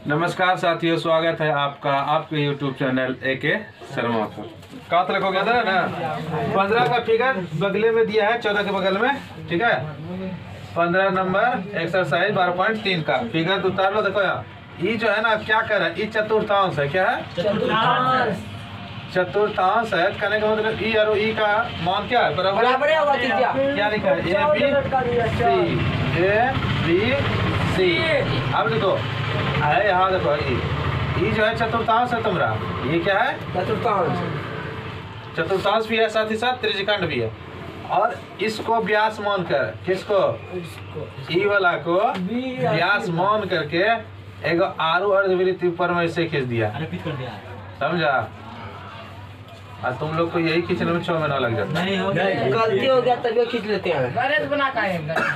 नमस्कार साथियों, स्वागत है आपका आपके YouTube चैनल AK शर्मा पर। कात रखो गया था ना 15 का फिगर बगले में दिया है 14 के बगल में, ठीक है। 15 नंबर एक्सरसाइज 12.3 का फिगर तो उतार लो। देखो यहाँ ये जो है ना क्या कर रहा है, ये चतुर्थांश है। क्या है? चतुर्थांश है। कहने का मतलब ई और ई का मान क्या है? बराबर क्या लिखा है? A B C. अब देखो है यहाँ, देखो ये जो है चतुर्थांश है तुम्हारा। ये क्या है? चतुर्थांश भी है, साथ ही साथ त्रिज्यखंड भी है। और इसको व्यास मानकर, किसको? ई वाला को व्यास मान करके एगो आरू अर्धवृत्त ऊपर में से खींच दिया, समझा? और तुम लोग को यही खींचने में 6 महीना लग जाता है। गलती हो गया तभी खींच लेते हैं।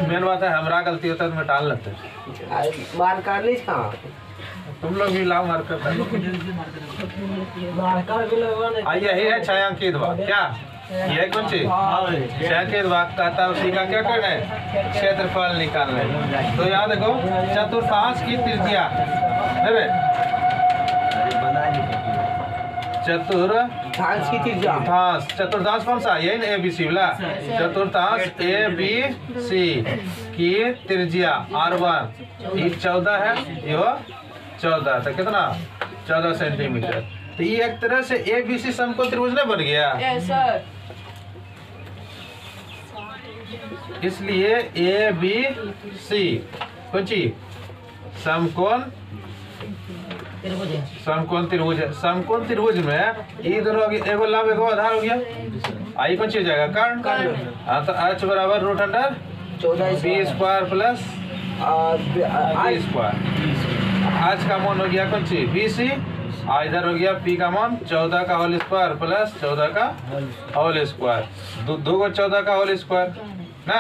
मेन बात है हमारा गलती होता है तो मैं टाल लेते हैं। मार कर ली कहाँ? तुम लोग भी लाभ मार करते यही है छायांकित भाग। क्या यह कौन चीज? छायांकित भाग कहता है उसी का क्या करना है? क्षेत्रफल निकालना है। तो याद देखो चतुर्थांश की त्रिज्या, चतुर्थांश की त्रिज्या। चतुर्थांश कौन सा? यही ना ABC वाला। चतुर्थांश ABC की त्रिज्या R1 ये 14 है, ये 14 तो कितना? 14 सेंटीमीटर। तो ये एक तरह से ABC समकोण त्रिभुज नहीं बन गया? इसलिए ABC कौन चीज? समकोण त्रिभुज है। समकोण त्रिभुज में ये दोनों एगो लंब एगो आधार हो गया। आई कौन चीज जाएगा? कर्ण। हाँ तो H बराबर root under 14 square plus B square. H का मान हो गया कौन चीज? BC। इधर हो गया P का मान 14 का होल स्क्वायर प्लस 14 का होल स्क्वायर। दो को 14 का होल स्क्वायर ना,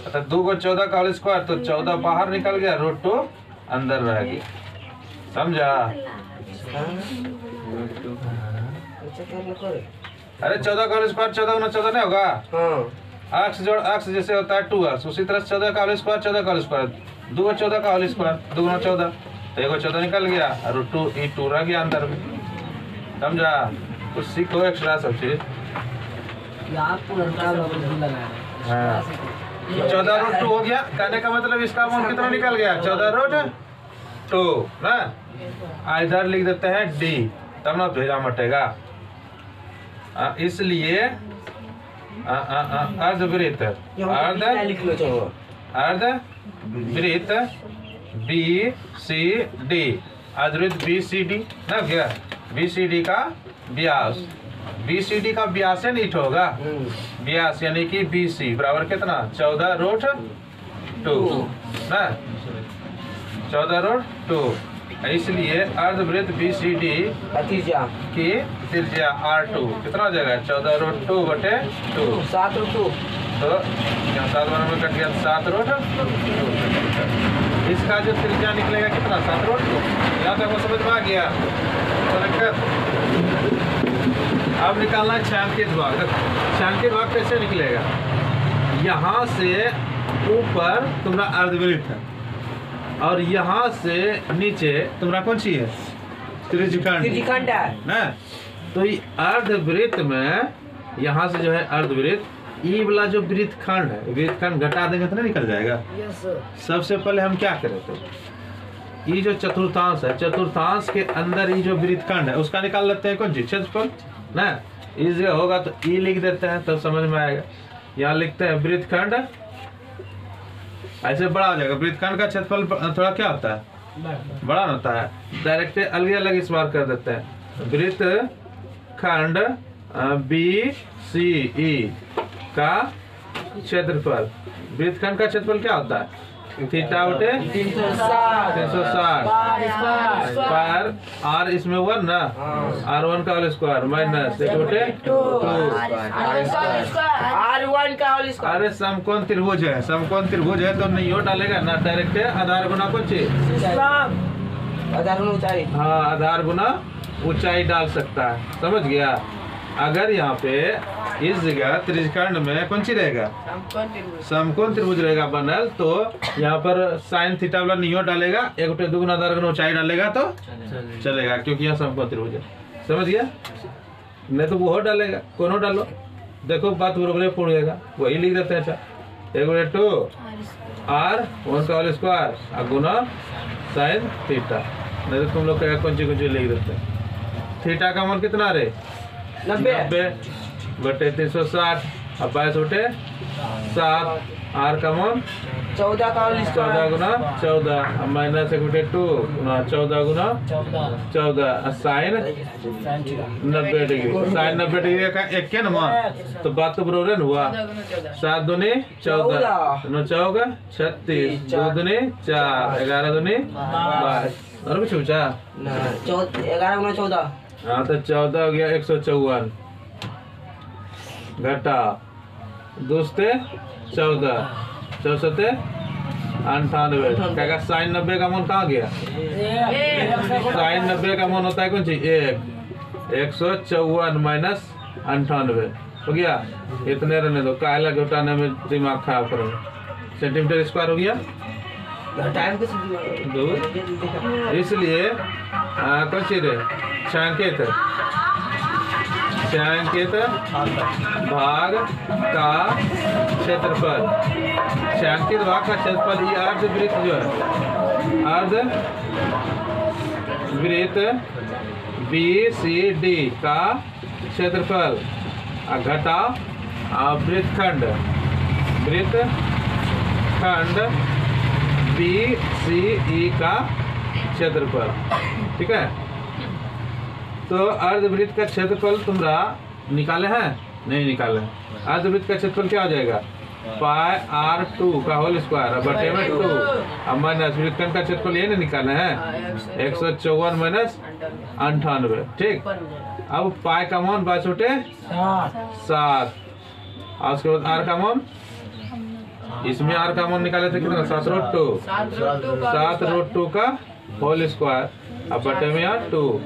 तो 2 को 14 का होल स्क्वायर तो 14 बाहर निकल गया, रूट 2 अंदर रह गया, समझा? अरे 14 का होल स्क्वायर 14 गुना 14 नहीं होगा? अक्ष जोड़ अक्ष जैसे होता है 2x, उसी तरह 14 का होल स्क्वायर 14 का होल स्क्वायर, 2 को 14 का होल स्क्वायर 2 गुना 14 तो 1 को 14 निकल गया और 2 रह गया अंदर में, समझा? कुछ सीखो एक्स्ट्रा सब चीज। हाँ 14 रूट 2 हो गया। कहने का मतलब इसका मान कितना निकल गया? 14 रूट 2 ना। इधर लिख देते हैं D, तब ना भेजा मटेगा। इसलिए अर्धवृत्त BCD, अर्धवृत्त BCD ना क्या? BCD का व्यास, BCD का व्यास है नीट होगा व्यास, यानी कि BC बराबर कितना? 14 रूट 2 ना, 14 रूट 2। इसलिए अर्धवृत्त BCD की त्रिज्या R2 कितना हो जाएगा? 14 रूट 2 बटे 2, 7 रूट 2। तो यहाँ 7 बराबर कट गया 7 रूट 2। इसका जो त्रिज्या निकलेगा कितना? 7 रूट 2। यहाँ तक वो समझ में आ गया? अब निकालना है छायांकित भाग। छायांकित भाग कैसे निकलेगा? यहाँ से ऊपर तुम्हारा अर्धवृत्त है और यहाँ से नीचे तुम्हारा कौन सी है? त्रिज्यखंड है ना। तो ये अर्धवृत्त में यहाँ से जो है अर्धवृत्त, ये वाला जो वृत्तखंड है, वृत्तखंड घटा देंगे तो नहीं निकल जाएगा? सबसे पहले हम क्या करें, तो ये जो चतुर्थांश है, चतुर्थांश के अंदर ये जो वृत्तखंड है उसका निकाल लेते हैं कौन सी? क्षेत्रफल ना। इस जगह होगा तो ई लिख देते हैं तब समझ में आएगा। यहाँ लिखते हैं वृत्तखंड, ऐसे बड़ा हो जाएगा। वृत्तखंड का क्षेत्रफल थोड़ा क्या होता है? बड़ा होता है। डायरेक्ट अलग अलग इस बार कर देते हैं। वृत्तखंड BCE का क्षेत्रफल, वृत्तखंड का क्षेत्रफल क्या होता है? थीटा बटे 360 स्क्वायर, R इसमें 1 ना, R1 का होल स्क्वायर माइनस 1 बटे 2 R1 का होल स्क्वायर। अरे समकोण त्रिभुज है, समकोण त्रिभुज है तो नहीं हो डालेगा ना, डायरेक्ट आधार गुना कौन चीज? आधार गुना ऊंचाई। हाँ आधार गुना ऊंचाई डाल सकता है, समझ गया? अगर यहाँ पे इस जगह त्रिज्यखंड में कौन सी रहेगा, समकोण त्रिभुज रहेगा बनल, तो यहाँ पर साइन थीटा वाला नियो डालेगा, एक बटे दुगुना दरगुना ऊंचाई डालेगा तो चलेगा, क्योंकि यहाँ समकोण त्रिभुज है। समझ गया? नहीं तो वो डालेगा, कोनो डालो, देखो बात बरोबर पूर्ण होगा, वही लिख देते हैं। अच्छा, एक बटे 2 R 1 का होल स्क्वायर और गुना साइन थीटा। नहीं तो तुम लोग कहेगा कौन सी लिख देते हैं। थीटा का मान कितना रे, 90 बटे 360 और 22 बटे 7। आर का मान 14 का होल 14 गुना 14 और माइनस 1 बटे 2 गुना 14 गुना 14 साइन 90 डिग्री। साइन 90 डिग्री का एक क्या ना मान, तो बात तो बरोबर हुआ। 7 दूनी 14 9 चौका 36 2 दूनी 4 11 दूनी 22 और कुछ पूछा 11 गुना 14। हाँ तो 14 हो गया 154 घटा दोस्ते 14 चौसते 98 क्या साइन 90 का मान कहाँ गया, साइन 90 का मान होता है कौन सी 154 माइनस 98 हो गया। इतने रहने दो, काला घटाने में दिमाग खराब करो। सेंटीमीटर स्क्वायर हो गया दो, इसलिए कौन सी रे छायांकित भाग का क्षेत्रफल, छायांकित भाग का क्षेत्रफल ये अर्ध वृत्त जो है, अर्ध वृत्त BCD का क्षेत्रफल घटा वृत्तखंड BCE का क्षेत्रफल। ठीक है, तो अर्धवृत्त का क्षेत्रफल तुम्हारा निकाले हैं, नहीं निकाले हैं। अर्धवृत्त का क्षेत्रफल क्या हो जाएगा, पाई R2 का होल स्क्वायर बटे में 2 अब माइनस वृत्तखंड का क्षेत्रफल ये नहीं निकाले हैं 154 माइनस 98। ठीक, अब पाई का मान 22 बटे 7 और उसके बाद R का मान, इसमें R का मान निकाले थे कितना 7√2 का होल स्क्वायर अब बटे में 2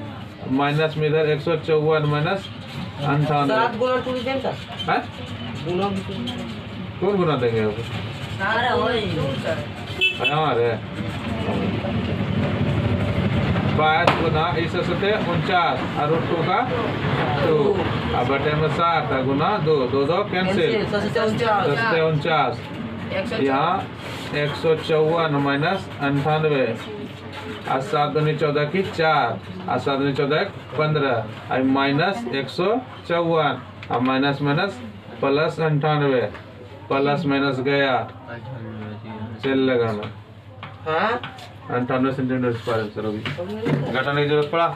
माइनस में इधर 154 माइनस 98। कौन गुना देंगे अरे 22 गुना इस 49 और √2 का 2 अब बटे में 7 गुना 2 2 2 कैंसिल 49 यहाँ 154 माइनस 98 और 7 दूनी 14 की 4 और 7 दूनी 14 15 और माइनस 154 और minus minus plus 98 plus minus गया चल लगाना 98 सेंटीमीटर स्क्वायर घटाने की जरूरत पड़ा।